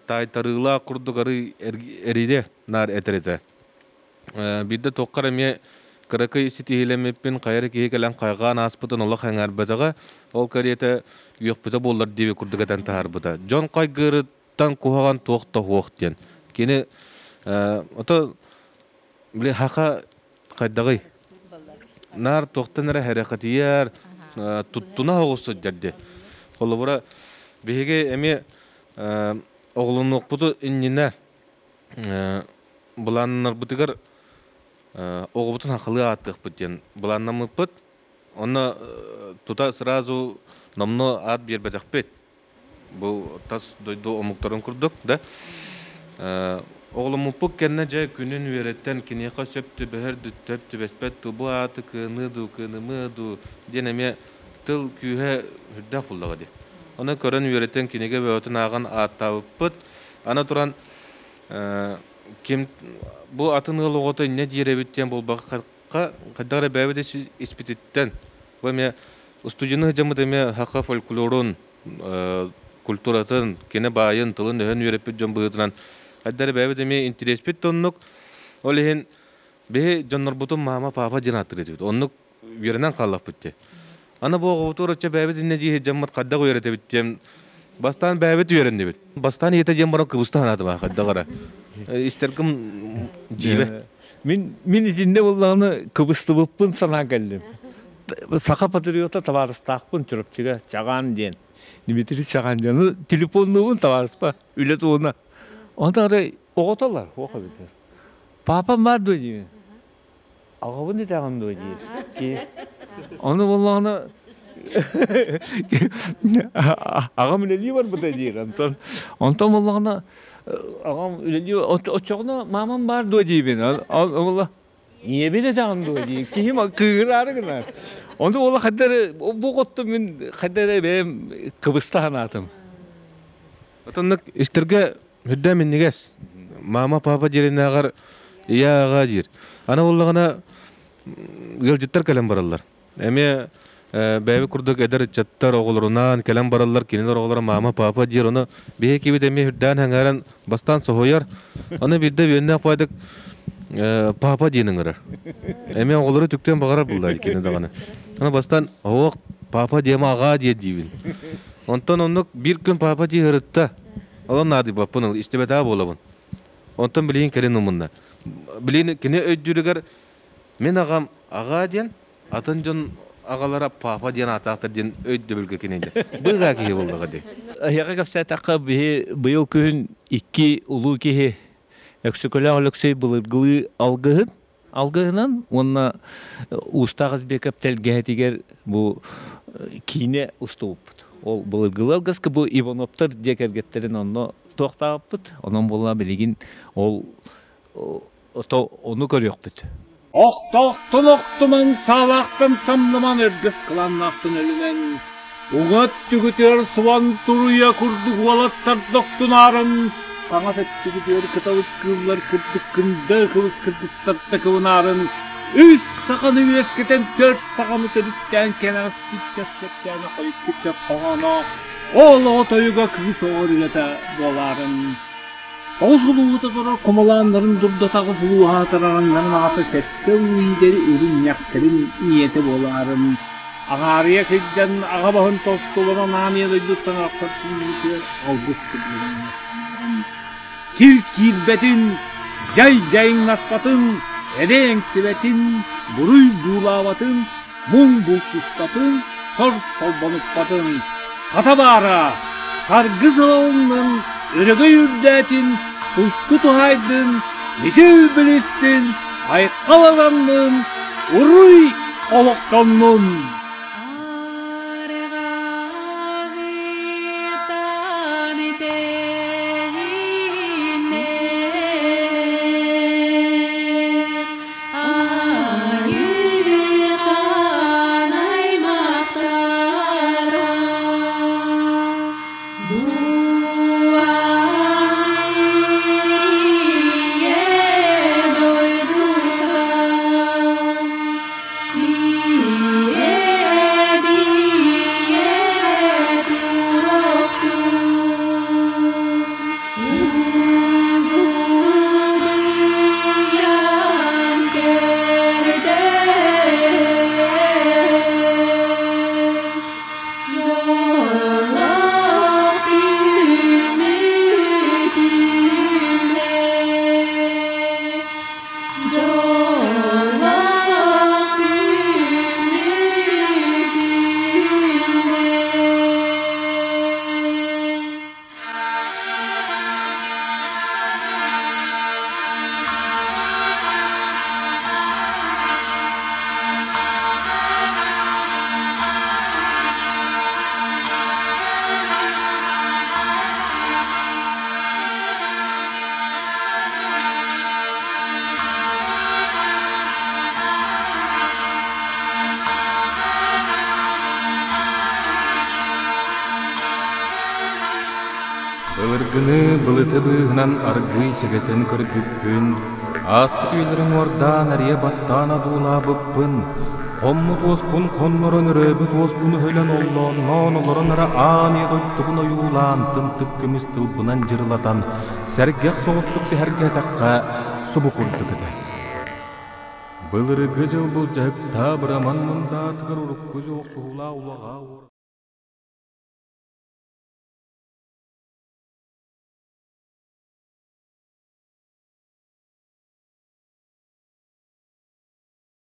тайтарыла курдугары эриде нар этерете бидде токкар эме кыракы ситилемеппин кайры кегелен кайган аспытын оло хаңар бадага ол карете юкпыта боллар дебе курдугатан таарбыта жон кайгырыттан куган токто хоктен кене ото биле хака кайдагы нар тоқтанара харакатияр туттуна оғысы дәрде. Қолыбыра беге әме оғылын оқпыды иннина бұланынар бұтығар оғыбытын ақылы аттық бұттен. Бұланына мұппыд, оны тута сразу номны ат бербәдіқ бет. Бұл тас дойды омықтарын күрдік, да? Оғылым мұппық кәнне жай күнін вереттен кенеқа сөпті бәхірді төпті бәспәтті бұл аты кыныду, кынымыду денеме тыл күйе хүрдәқ бұлдаға де. Оны көрін вереттен кенеге бәуітін аған аттауып бұд. Ана тұран бұл атын ғыл оғыты не деребеттен бұл баққа қаддағыры бәуіде іспететтен. Бұл ме студияны жамы деме хаққа фольклорын, культуратын, кене байын, тылын өйін вереппет жон бұғытынан Аддар бәбі деме интерес бет оннук. Ол ехен бе жоннор бұтын мама папа жинаттыр етіп. Оннук birenen kallak bitti. Ana bu otururça bäbet inne diye jammat kadda öğrete bittim. Bastan bäbet öğrendi bit. Bastan yete jam bara Kıbrıs'ta hanatı ba kadda gara. İsterkim jibe. Min içinde bollağını Kıbrıs'ta bıppın sana geldim. Saka patriota tavarız takpın çırpçıga çağan diyen. Dimitri çağan diyen. Telefonluğun tavarız pa. Ület ona. Ondan oğutalar. Oğa biter. Papam var diyor. Ağabey ne tağım diyor. Onu bollağını ağam öyle var bu da diyor. Ondan bollağını ağam öyle diyor. O çoğuna mamam var diyor ben. Allah. Niye bile tağım diyor. Kim kıyırarı gına. Onda ola kadar bu qottu men kadar benim Kıbrıs'ta hanatım. Atanlık iştirge hüdde minniges. Mama papa jerine agar ya gajir. Ana bollağına gıljittar kalem barallar. Eme bäbi kurduk eder çattar oğullarından kalem barallar kiniler oğullara mama papa jer onu beki bir demi hüdden hangaran bastan sohoyar. Onu bir de benne paydık papa dinin arar. Eme oğulları tükten bagarar bullar kini dağını. Ana bastan oğuk papa diyema ağa diye diyvin. Ondan onluk bir gün papa diye hırıtta. Olan nadi bapının istibet ağa bolabın. Ondan bileyin kelin umunda. Bileyin kine öydürüger men ağam ağa diyen atıncan ağalara papa diyen ataqtır diyen öydü bülge kineydi. Bıga kihi boldu gadi. Ayağa kapsa taqa bihi bıyıl köyün iki ulu kihi Öksüküla oluksuy bulurgulu algıhından ona ustağız bekap telgehetiger bu kine ustauput. O bulurgulu algız ki bu Ivanovtar dekergetlerin onu toqtağıput. Onun bolla biligin onu görüyokput. Oqtoqtuman salaqtım samlaman örgüs kılannaqtın ölünen. Uğat tügütür suvan turuya kurduk valattар doktunarın. Sana setti gidiyor kıtalık kızlar kırdık kında kılıç kırdıklar takımınarın. Üç sakanı üyesketen 4 sakanı teditten kenar sıçacaklarına koyup küçük kağana. Oğlu otoyuga kız oğurlata doların. Oğuzguluğu da sonra kumalanların durda tağızlığı hatıranların atı settim lideri ürün yaktarın niyeti boların. Ağarıya kızdan ağabahın tostularına namiye duyduktan aktartın bitiyor algıs kızların. Kilbetin, jay naspatın, edeğin sivetin, buruy buğlavatın, mum bulsustatın, sor solbanıkpatın, katabara, sargı salonun, ırgı yürdetin, pusku tuhaydın, nişev bilistin, aykaladandın, uruy oloktonun. Былыргыны былыты быһынан аргый сегетен көргүппүн. Аспыт үйлерин ордан ария баттана дуулабыппын. Коммут оспун коннорон өрөбүт оспун хөлен оллон, нонолорон ара ааны дойтугун оюлан, тымтык көмүс тылбынан жырлатан, сәргек соғыстык сәрге таққа субу курдугыды. Былыры гыжыл бұл жайып табыраман мұнда тығыр ұрық күз оқ суғыла улаға